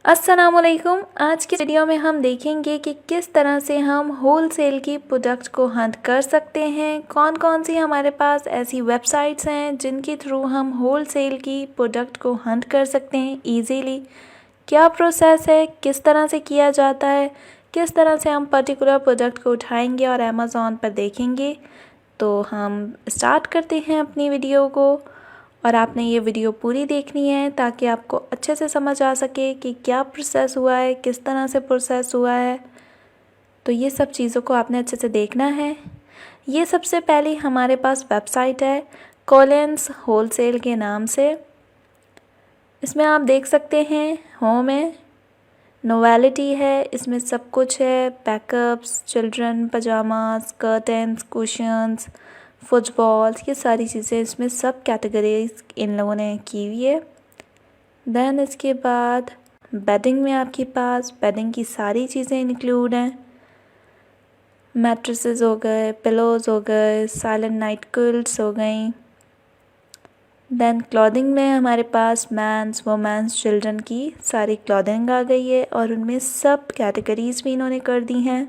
अस्सलामुअलैकुम। आज की वीडियो में हम देखेंगे कि किस तरह से हम होलसेल की प्रोडक्ट को हंट कर सकते हैं। कौन कौन सी हमारे पास ऐसी वेबसाइट्स हैं जिनके थ्रू हम होलसेल की प्रोडक्ट को हंट कर सकते हैं इजीली। क्या प्रोसेस है, किस तरह से किया जाता है, किस तरह से हम पर्टिकुलर प्रोडक्ट को उठाएंगे और अमेज़ॉन पर देखेंगे। तो हम स्टार्ट करते हैं अपनी वीडियो को, और आपने ये वीडियो पूरी देखनी है ताकि आपको अच्छे से समझ आ सके कि क्या प्रोसेस हुआ है, किस तरह से प्रोसेस हुआ है। तो ये सब चीज़ों को आपने अच्छे से देखना है। ये सबसे पहले हमारे पास वेबसाइट है कोलिंस होलसेल के नाम से। इसमें आप देख सकते हैं होम है, नोवेलिटी है, इसमें सब कुछ है, backups, children pyjamas, curtains, cushions, footballs, ये सारी चीज़ें इसमें सब कैटेगरीज इन लोगों ने की हुई है। देन इसके बाद बेडिंग में आपके पास बेडिंग की सारी चीज़ें इंक्लूड हैं। मैट्रेसेस हो गए, पिलोज हो गए, साइलेंट नाइट क्विल्ट्स हो गई। देन क्लॉथिंग में हमारे पास मैंस, वुमेन्स, चिल्ड्रन की सारी क्लॉथिंग आ गई है और उनमें सब कैटेगरीज भी इन्होंने कर दी हैं।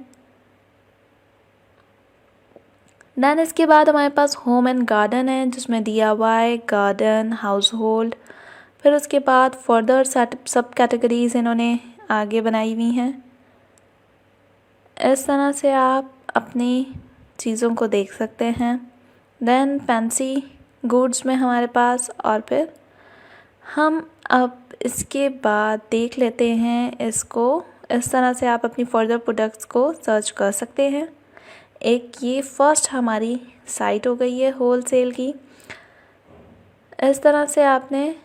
देन इसके बाद हमारे पास होम एंड गार्डन है जिसमें DIY, गार्डन, हाउस होल्ड। फिर उसके बाद फर्दर सब कैटेगरीज इन्होंने आगे बनाई हुई हैं। इस तरह से आप अपनी चीज़ों को देख सकते हैं। देन फैंसी गुड्स में हमारे पास, और फिर हम अब इसके बाद देख लेते हैं इसको। इस तरह से आप अपनी फर्दर प्रोडक्ट्स को सर्च कर सकते हैं। एक ये फर्स्ट हमारी साइट हो गई है होलसेल की। इस तरह से आपने,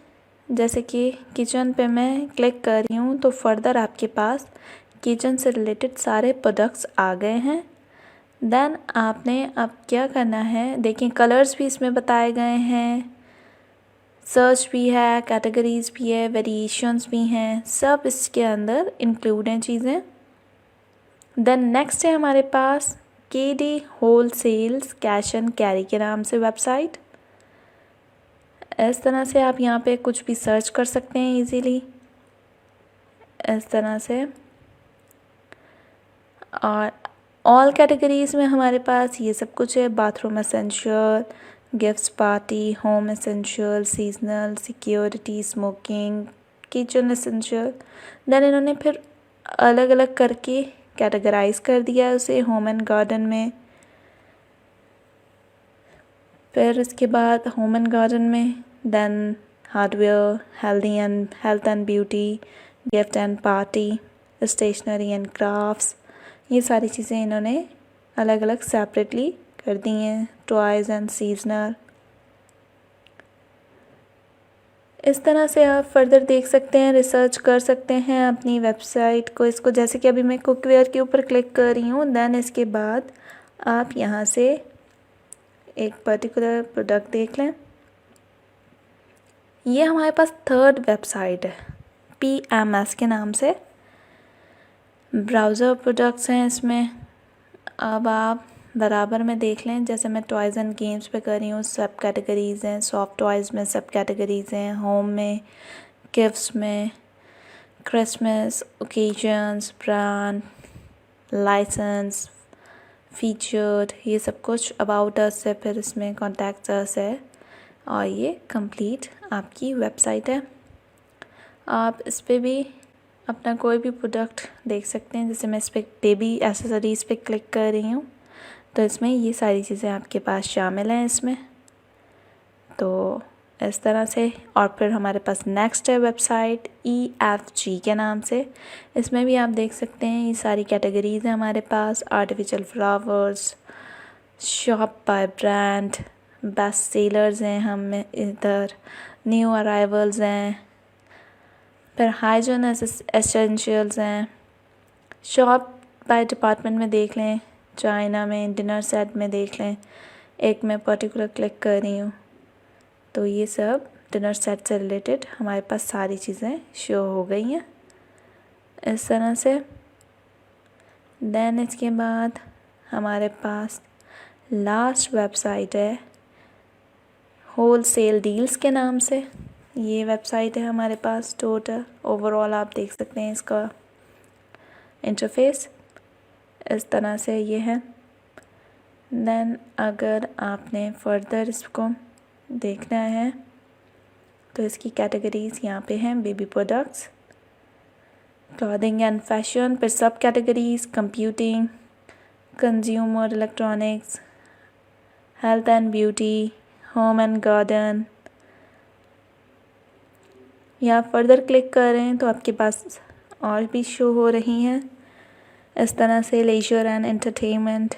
जैसे कि किचन पे मैं क्लिक कर रही हूँ तो फर्दर आपके पास किचन से रिलेटेड सारे प्रोडक्ट्स आ गए हैं। देन आपने अब क्या करना है, देखिए कलर्स भी इसमें बताए गए हैं, सर्च भी है, कैटेगरीज भी है, वेरिएशंस भी हैं, सब इसके अंदर इंक्लूड हैं चीज़ें। देन नेक्स्ट है हमारे पास KD wholesales cash and carry के नाम से वेबसाइट। इस तरह से आप यहाँ पे कुछ भी सर्च कर सकते हैं इजीली, इस तरह से। और ऑल कैटेगरीज में हमारे पास ये सब कुछ है, bathroom essential, gifts, party, home essential, seasonal, security, smoking, kitchen essential. Then इन्होंने फिर अलग अलग करके कैटेगराइज कर दिया है उसे होम एंड गार्डन में। फिर इसके बाद होम एंड गार्डन में then hardware, health and beauty, gift and party, stationery and crafts, ये सारी चीज़ें इन्होंने अलग अलग सेपरेटली कर दी हैं। Toys and seasonal. इस तरह से आप फर्दर देख सकते हैं, रिसर्च कर सकते हैं अपनी वेबसाइट को। इसको जैसे कि अभी मैं कुकवेयर के ऊपर क्लिक कर रही हूँ। देन इसके बाद आप यहाँ से एक पर्टिकुलर प्रोडक्ट देख लें। ये हमारे पास थर्ड वेबसाइट है PMS के नाम से। ब्राउज़र प्रोडक्ट्स हैं इसमें। अब आप बराबर में देख लें, जैसे मैं टॉयज़ एंड गेम्स पे कर रही हूँ, सब कैटेगरीज़ हैं। सॉफ्ट टॉयज़ में सब कैटेगरीज़ हैं, होम में, गिफ्ट्स में, Christmas occasions, brand, licence, featured, ये सब कुछ। अबाउट अस है, फिर इसमें कॉन्टैक्ट अस है, और ये कंप्लीट आपकी वेबसाइट है। आप इस पर भी अपना कोई भी प्रोडक्ट देख सकते हैं। जैसे मैं इस पर बेबी एसेसरीज़ पे क्लिक कर रही हूँ तो इसमें ये सारी चीज़ें आपके पास शामिल हैं इसमें। तो इस तरह से। और फिर हमारे पास नेक्स्ट है वेबसाइट EFG के नाम से। इसमें भी आप देख सकते हैं ये सारी कैटेगरीज़ हैं हमारे पास। Artificial flowers, shop by brand, best sellers हैं हम इधर, न्यू अराइवल्स हैं, फिर हाइजीन एसेंशियल्स हैं। शॉप बाय डिपार्टमेंट में देख लें, चाइना में, डिनर सेट में देख लें। एक मैं पर्टिकुलर क्लिक कर रही हूँ तो ये सब डिनर सेट से रिलेटेड हमारे पास सारी चीज़ें शो हो गई हैं इस तरह से। देन इसके बाद हमारे पास लास्ट वेबसाइट है होलसेल डील्स के नाम से। ये वेबसाइट है हमारे पास टोटल। ओवरऑल आप देख सकते हैं इसका इंटरफेस इस तरह से ये है। देन अगर आपने फर्दर इसको देखना है तो इसकी कैटेगरीज़ यहाँ पे हैं। Baby products, clothing and fashion, फिर सब categories computing, consumer electronics, health and beauty, home and garden. या फर्दर क्लिक करें तो आपके पास और भी शो हो रही हैं इस तरह से। Leisure and entertainment,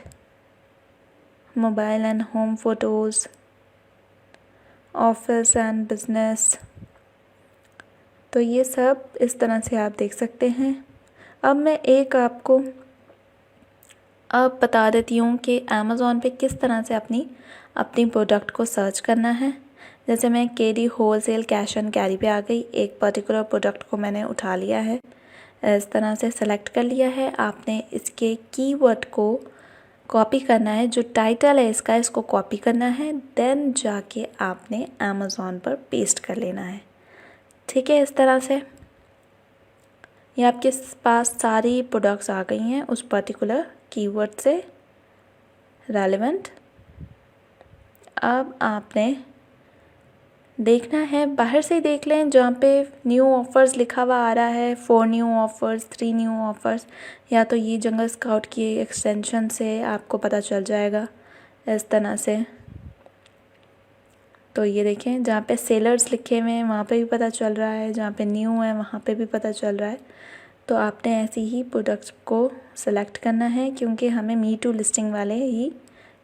mobile and home photos, office and business. तो ये सब इस तरह से आप देख सकते हैं। अब मैं एक आपको अब बता देती हूँ कि अमेज़ॉन पे किस तरह से अपनी प्रोडक्ट को सर्च करना है। जैसे मैं KD wholesale cash and carry पे आ गई। एक पर्टिकुलर प्रोडक्ट को मैंने उठा लिया है, इस तरह से सेलेक्ट कर लिया है। आपने इसके कीवर्ड को कॉपी करना है, जो टाइटल है इसका, इसको कॉपी करना है। देन जाके आपने अमेज़ॉन पर पेस्ट कर लेना है। ठीक है, इस तरह से ये आपके पास सारी प्रोडक्ट्स आ गई हैं उस पर्टिकुलर कीवर्ड से रेलेवेंट। अब आपने देखना है, बाहर से ही देख लें, जहाँ पे न्यू ऑफ़र्स लिखा हुआ आ रहा है, 4 न्यू ऑफ़र्स, 3 न्यू ऑफ़र्स, या तो ये जंगल स्काउट की एक्सटेंशन से आपको पता चल जाएगा इस तरह से। तो ये देखें, जहाँ पे सेलर्स लिखे हुए हैं वहाँ पे भी पता चल रहा है, जहाँ पे न्यू है वहाँ पे भी पता चल रहा है। तो आपने ऐसी ही प्रोडक्ट्स को सेलेक्ट करना है, क्योंकि हमें मी टू लिस्टिंग वाले ही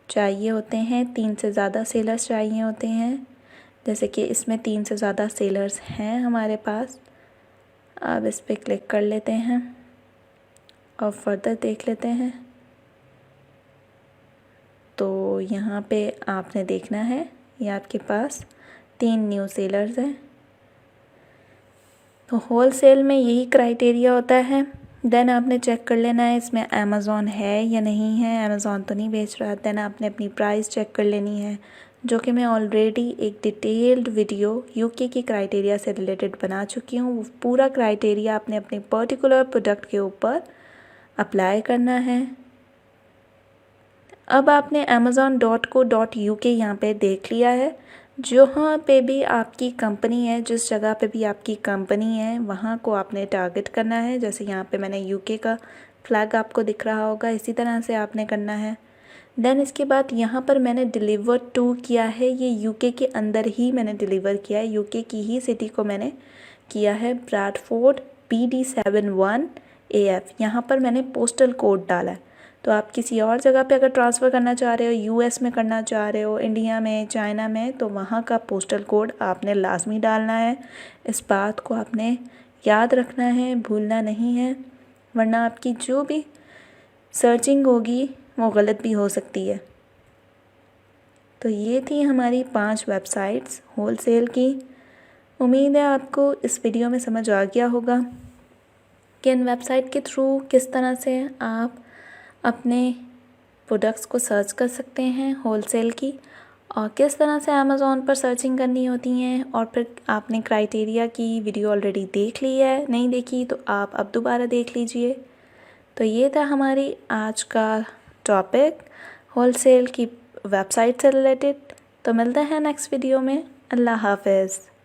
चाहिए होते हैं। 3 से ज़्यादा सेलर्स चाहिए होते हैं, जैसे कि इसमें 3 से ज़्यादा सेलर्स हैं हमारे पास। अब इस पर क्लिक कर लेते हैं और फर्दर देख लेते हैं। तो यहाँ पे आपने देखना है, ये आपके पास 3 न्यू सेलर्स हैं। तो होलसेल में यही क्राइटेरिया होता है। देन आपने चेक कर लेना है इसमें अमेज़ॉन है या नहीं है। अमेज़ॉन तो नहीं बेच रहा। देन आपने अपनी प्राइस चेक कर लेनी है, जो कि मैं ऑलरेडी एक डिटेल्ड वीडियो यूके की क्राइटेरिया से रिलेटेड बना चुकी हूँ। वो पूरा क्राइटेरिया आपने अपने पर्टिकुलर प्रोडक्ट के ऊपर अप्लाई करना है। अब आपने amazon.co.uk यहाँ पे देख लिया है। जहाँ पे भी आपकी कंपनी है, जिस जगह पे भी आपकी कंपनी है, वहाँ को आपने टारगेट करना है। जैसे यहाँ पे मैंने यूके का फ्लैग आपको दिख रहा होगा, इसी तरह से आपने करना है। देन इसके बाद यहाँ पर मैंने डिलीवर टू किया है, ये यूके के अंदर ही मैंने डिलीवर किया है, यूके की ही सिटी को मैंने किया है, ब्रैडफोर्ड BD71AF। यहाँ पर मैंने पोस्टल कोड डाला है। तो आप किसी और जगह पे अगर ट्रांसफ़र करना चाह रहे हो, यूएस में करना चाह रहे हो, इंडिया में, चाइना में, तो वहाँ का पोस्टल कोड आपने लाजमी डालना है। इस बात को आपने याद रखना है, भूलना नहीं है, वरना आपकी जो भी सर्चिंग होगी वो गलत भी हो सकती है। तो ये थी हमारी 5 वेबसाइट्स होलसेल की। उम्मीद है आपको इस वीडियो में समझ आ गया होगा कि इन वेबसाइट के थ्रू किस तरह से आप अपने प्रोडक्ट्स को सर्च कर सकते हैं होलसेल की, और किस तरह से अमेज़ॉन पर सर्चिंग करनी होती हैं। और फिर आपने क्राइटेरिया की वीडियो ऑलरेडी देख ली है, नहीं देखी तो आप अब दोबारा देख लीजिए। तो ये था हमारी आज का टॉपिक होलसेल की वेबसाइट से रिलेटेड। तो मिलते हैं नेक्स्ट वीडियो में। अल्लाह हाफ़िज़।